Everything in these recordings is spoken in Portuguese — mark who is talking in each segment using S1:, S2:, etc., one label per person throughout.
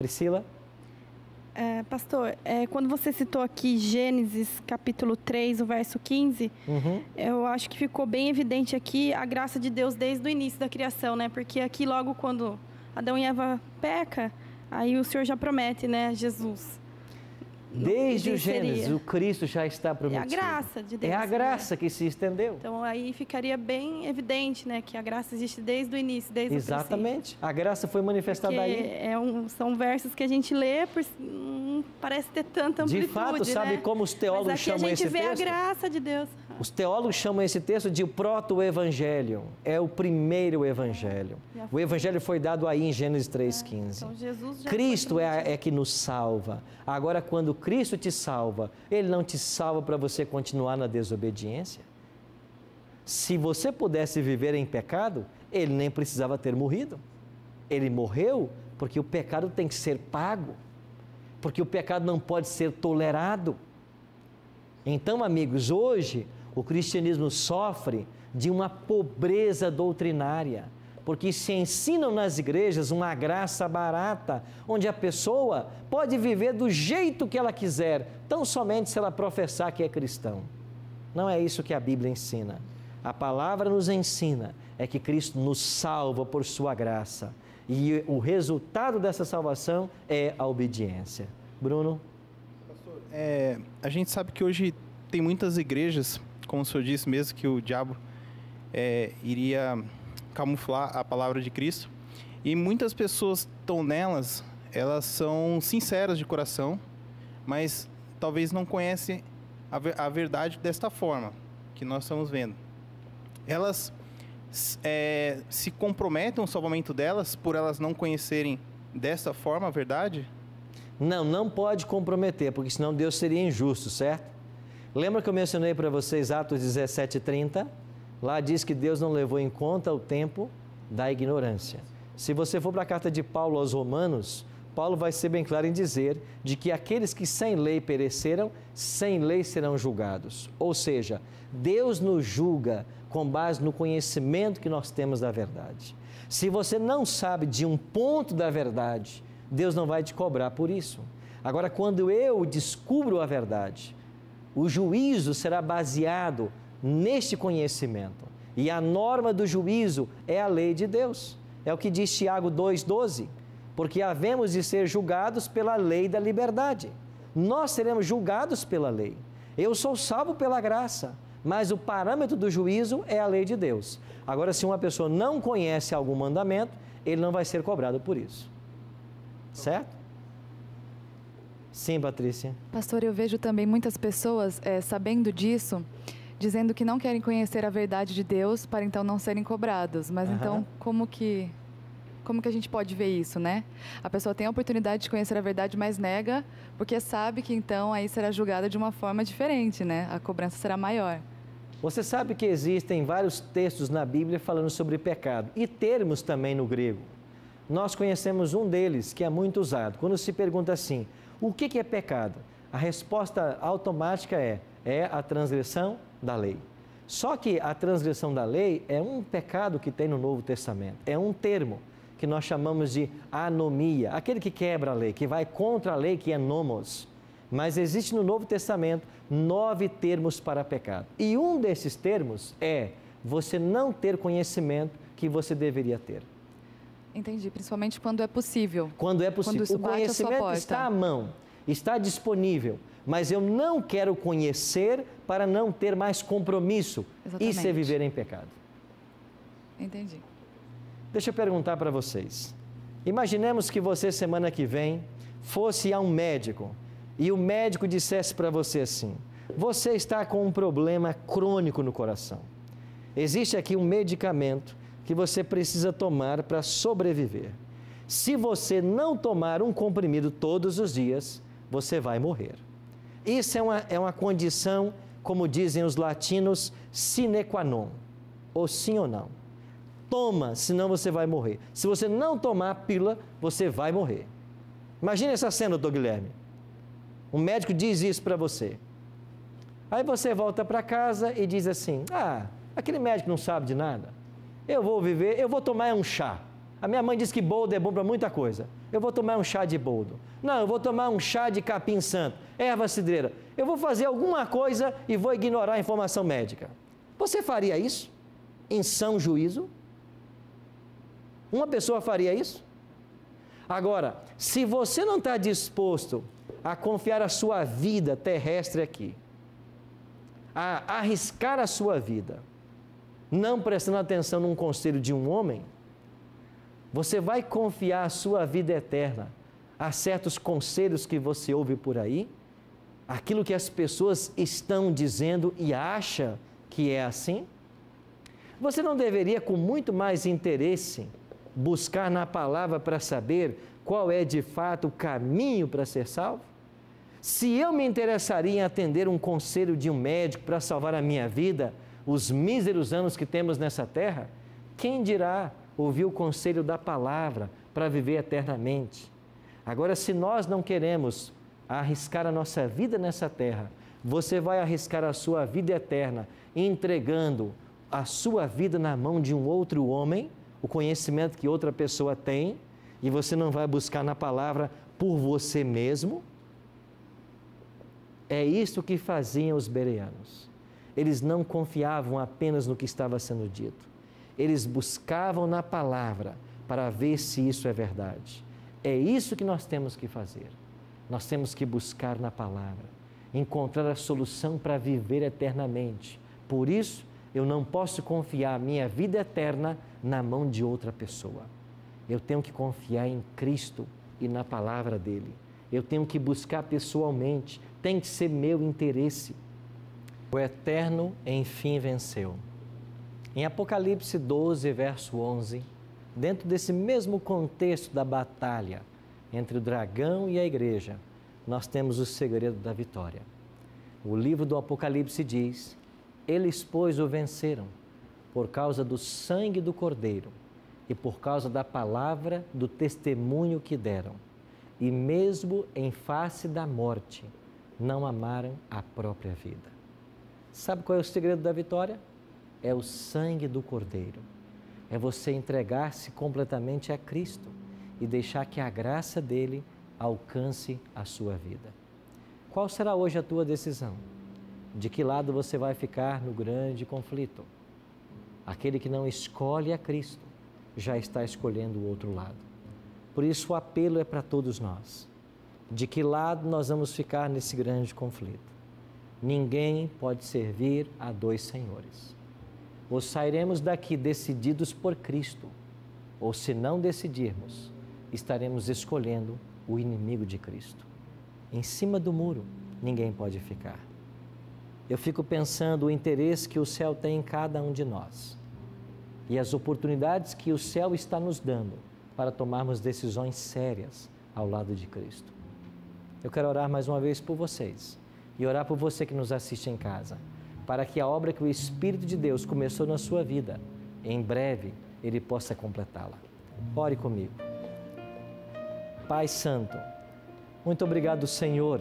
S1: Priscila?
S2: Pastor, quando você citou aqui Gênesis capítulo 3, o verso 15, eu acho que ficou bem evidente aqui a graça de Deus desde o início da criação, né? Porque aqui logo quando Adão e Eva peca, aí o Senhor já promete, né, Jesus.
S1: Desde o Gênesis, o Cristo já está prometido.
S2: É a graça de Deus.
S1: É a graça que se estendeu.
S2: Então aí ficaria bem evidente, né, que a graça existe desde o início, desde o princípio.
S1: Exatamente. A graça foi manifestada aí.
S2: São versos que a gente lê, parece ter tanta amplitude,
S1: de fato, sabe, né? Como os teólogos chamam esse texto?
S2: Mas aqui a gente vê a graça de Deus.
S1: Os teólogos chamam esse texto de proto-evangelho. É o primeiro evangelho. O evangelho foi dado aí em Gênesis 3,15. Então Jesus já Cristo é que nos salva. Agora, quando Cristo te salva, Ele não te salva para você continuar na desobediência. Se você pudesse viver em pecado, Ele nem precisava ter morrido. Ele morreu porque o pecado tem que ser pago. Porque o pecado não pode ser tolerado. Então, amigos, hoje o cristianismo sofre de uma pobreza doutrinária, porque se ensinam nas igrejas uma graça barata, onde a pessoa pode viver do jeito que ela quiser, tão somente se ela professar que é cristão. Não é isso que a Bíblia ensina. A palavra nos ensina é que Cristo nos salva por sua graça. E o resultado dessa salvação é a obediência. Bruno?
S3: Pastor, a gente sabe que hoje tem muitas igrejas, como o senhor disse mesmo, que o diabo iria camuflar a palavra de Cristo. E muitas pessoas estão nelas, elas são sinceras de coração, mas talvez não conhecem a verdade desta forma que nós estamos vendo. Elas se comprometem ao salvamento delas por elas não conhecerem dessa forma a verdade?
S1: Não pode comprometer, porque senão Deus seria injusto, certo? Lembra que eu mencionei para vocês Atos 17:30? Lá diz que Deus não levou em conta o tempo da ignorância. Se você for para a carta de Paulo aos Romanos, Paulo vai ser bem claro em dizer de que aqueles que sem lei pereceram, sem lei serão julgados. Ou seja, Deus nos julga com base no conhecimento que nós temos da verdade. Se você não sabe de um ponto da verdade, Deus não vai te cobrar por isso. Agora, quando eu descubro a verdade, o juízo será baseado neste conhecimento. E a norma do juízo é a lei de Deus. É o que diz Tiago 2,12. Porque havemos de ser julgados pela lei da liberdade. Nós seremos julgados pela lei. Eu sou salvo pela graça, mas o parâmetro do juízo é a lei de Deus. Agora, se uma pessoa não conhece algum mandamento, ele não vai ser cobrado por isso. Certo? Sim, Patrícia.
S4: Pastor, eu vejo também muitas pessoas, sabendo disso, dizendo que não querem conhecer a verdade de Deus para então não serem cobrados. Mas então, como que a gente pode ver isso, né? A pessoa tem a oportunidade de conhecer a verdade, mas nega, porque sabe que então aí será julgada de uma forma diferente, né? A cobrança será maior.
S1: Você sabe que existem vários textos na Bíblia falando sobre pecado e termos também no grego. Nós conhecemos um deles que é muito usado. Quando se pergunta assim, o que é pecado? A resposta automática é a transgressão da lei. Só que a transgressão da lei é um pecado que tem no Novo Testamento. É um termo que nós chamamos de anomia. Aquele que quebra a lei, que vai contra a lei, que é nomos. Mas existe no Novo Testamento 9 termos para pecado. E um desses termos é você não ter conhecimento que você deveria ter.
S4: Entendi, principalmente quando é possível.
S1: Quando é possível. O conhecimento está à mão, está disponível, mas eu não quero conhecer para não ter mais compromisso.
S4: Exatamente.
S1: Isso é viver em pecado.
S4: Entendi.
S1: Deixa eu perguntar para vocês. Imaginemos que você, semana que vem, fosse a um médico e o médico dissesse para você assim, você está com um problema crônico no coração. Existe aqui um medicamento que você precisa tomar para sobreviver. Se você não tomar um comprimido todos os dias, você vai morrer. Isso é uma condição, como dizem os latinos, sine qua non, ou sim ou não. Toma, senão você vai morrer. Se você não tomar a pílula, você vai morrer. Imagine essa cena, doutor Guilherme. Um médico diz isso para você. Aí você volta para casa e diz assim, aquele médico não sabe de nada. Eu vou viver, eu vou tomar um chá. A minha mãe diz que boldo é bom para muita coisa. Eu vou tomar um chá de boldo. Não, eu vou tomar um chá de capim santo, erva cidreira. Eu vou fazer alguma coisa e vou ignorar a informação médica. Você faria isso? Em são juízo? Uma pessoa faria isso? Agora, se você não está disposto a confiar a sua vida terrestre aqui, a arriscar a sua vida, não prestando atenção num conselho de um homem, você vai confiar a sua vida eterna a certos conselhos que você ouve por aí, aquilo que as pessoas estão dizendo e acha que é assim? Você não deveria, com muito mais interesse, buscar na palavra para saber qual é de fato o caminho para ser salvo? Se eu me interessaria em atender um conselho de um médico para salvar a minha vida, os míseros anos que temos nessa terra, quem dirá ouvir o conselho da palavra para viver eternamente? Agora, se nós não queremos arriscar a nossa vida nessa terra, você vai arriscar a sua vida eterna entregando a sua vida na mão de um outro homem, o conhecimento que outra pessoa tem, e você não vai buscar na palavra por você mesmo? É isso que faziam os bereanos. Eles não confiavam apenas no que estava sendo dito. Eles buscavam na palavra para ver se isso é verdade. É isso que nós temos que fazer. Nós temos que buscar na palavra, encontrar a solução para viver eternamente. Por isso, eu não posso confiar a minha vida eterna na mão de outra pessoa. Eu tenho que confiar em Cristo e na palavra dele. Eu tenho que buscar pessoalmente, tem que ser meu interesse. O eterno, enfim, venceu. Em Apocalipse 12, verso 11, dentro desse mesmo contexto da batalha entre o dragão e a igreja, nós temos o segredo da vitória. O livro do Apocalipse diz: eles, pois, o venceram por causa do sangue do Cordeiro e por causa da palavra do testemunho que deram. E mesmo em face da morte, não amaram a própria vida. Sabe qual é o segredo da vitória? É o sangue do Cordeiro. É você entregar-se completamente a Cristo e deixar que a graça dele alcance a sua vida. Qual será hoje a tua decisão? De que lado você vai ficar no grande conflito? Aquele que não escolhe a Cristo já está escolhendo o outro lado. Por isso o apelo é para todos nós. De que lado nós vamos ficar nesse grande conflito? Ninguém pode servir a dois senhores. Ou sairemos daqui decididos por Cristo, ou se não decidirmos, estaremos escolhendo o inimigo de Cristo. Em cima do muro, ninguém pode ficar. Eu fico pensando o interesse que o céu tem em cada um de nós e as oportunidades que o céu está nos dando para tomarmos decisões sérias ao lado de Cristo. Eu quero orar mais uma vez por vocês e orar por você que nos assiste em casa, para que a obra que o Espírito de Deus começou na sua vida, em breve Ele possa completá-la. Ore comigo. Pai Santo, muito obrigado, Senhor,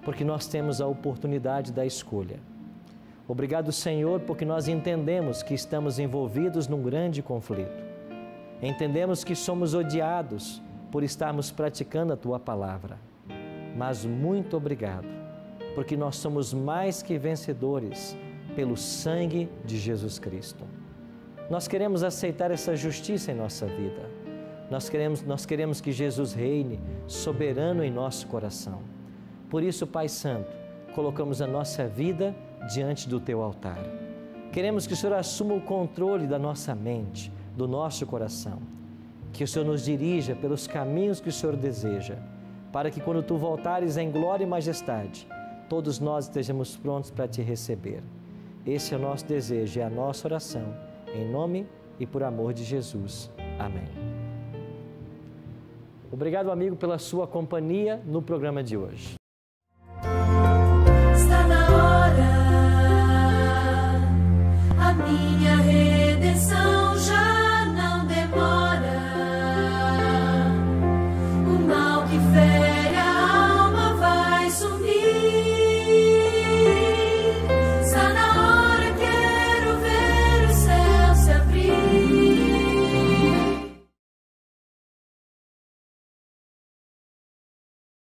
S1: porque nós temos a oportunidade da escolha. Obrigado, Senhor, porque nós entendemos que estamos envolvidos num grande conflito. Entendemos que somos odiados por estarmos praticando a Tua palavra. Mas muito obrigado, porque nós somos mais que vencedores pelo sangue de Jesus Cristo. Nós queremos aceitar essa justiça em nossa vida. Nós queremos que Jesus reine soberano em nosso coração. Por isso, Pai Santo, colocamos a nossa vida diante do Teu altar. Queremos que o Senhor assuma o controle da nossa mente, do nosso coração. Que o Senhor nos dirija pelos caminhos que o Senhor deseja, para que quando Tu voltares em glória e majestade, todos nós estejamos prontos para Te receber. Esse é o nosso desejo, é a nossa oração, em nome e por amor de Jesus. Amém. Obrigado, amigo, pela sua companhia no programa de hoje.